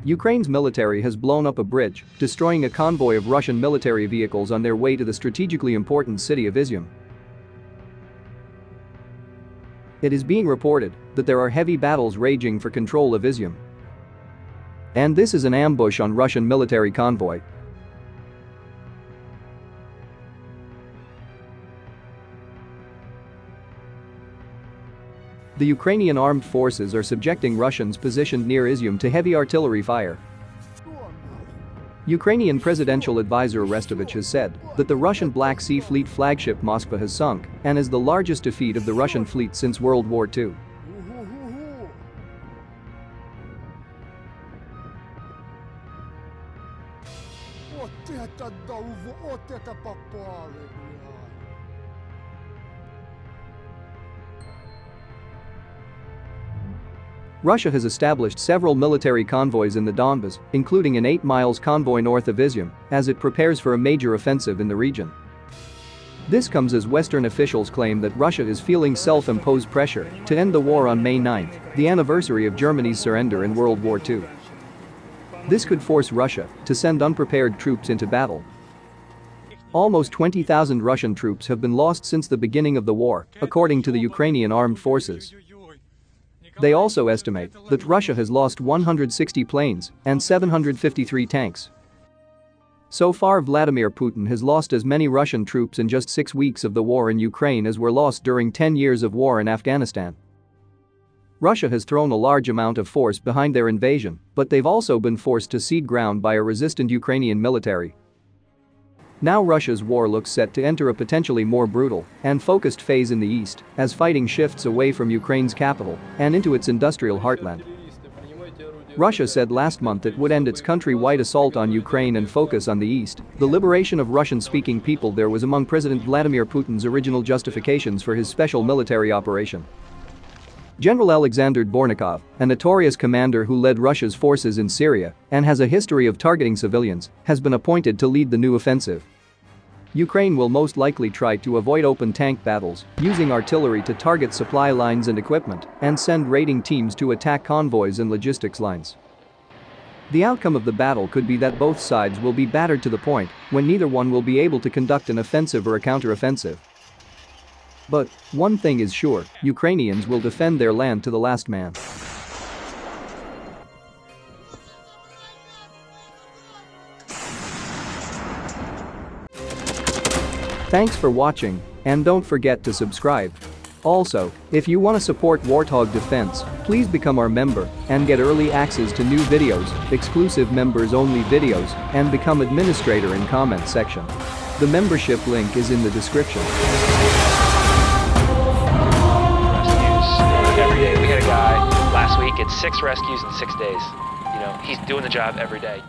Ukraine's military has blown up a bridge, destroying a convoy of Russian military vehicles on their way to the strategically important city of Izium. It is being reported that there are heavy battles raging for control of Izium. And this is an ambush on Russian military convoy. The Ukrainian armed forces are subjecting Russians positioned near Izium to heavy artillery fire. Ukrainian presidential advisor Arestovich has said that the Russian Black Sea Fleet flagship Moskva has sunk and is the largest defeat of the Russian fleet since World War II. Russia has established several military convoys in the Donbas, including an 8 miles convoy north of Izium, as it prepares for a major offensive in the region. This comes as Western officials claim that Russia is feeling self-imposed pressure to end the war on May 9, the anniversary of Germany's surrender in World War II. This could force Russia to send unprepared troops into battle. Almost 20,000 Russian troops have been lost since the beginning of the war, according to the Ukrainian armed forces. They also estimate that Russia has lost 160 planes and 753 tanks. So far, Vladimir Putin has lost as many Russian troops in just 6 weeks of the war in Ukraine as were lost during 10 years of war in Afghanistan. Russia has thrown a large amount of force behind their invasion, but they've also been forced to cede ground by a resistant Ukrainian military. Now Russia's war looks set to enter a potentially more brutal and focused phase in the east as fighting shifts away from Ukraine's capital and into its industrial heartland. Russia said last month it would end its country-wide assault on Ukraine and focus on the east. The liberation of Russian-speaking people there was among President Vladimir Putin's original justifications for his special military operation. General Alexander Dvornikov, a notorious commander who led Russia's forces in Syria and has a history of targeting civilians, has been appointed to lead the new offensive. Ukraine will most likely try to avoid open tank battles, using artillery to target supply lines and equipment, and send raiding teams to attack convoys and logistics lines. The outcome of the battle could be that both sides will be battered to the point when neither one will be able to conduct an offensive or a counteroffensive. But one thing is sure, Ukrainians will defend their land to the last man. Thanks for watching, and don't forget to subscribe. Also, if you want to support Warthog Defense, please become our member and get early access to new videos, exclusive members-only videos, and become administrator in comment section. The membership link is in the description. Every day. We had a guy last week, it's 6 rescues in 6 days. He's doing the job every day.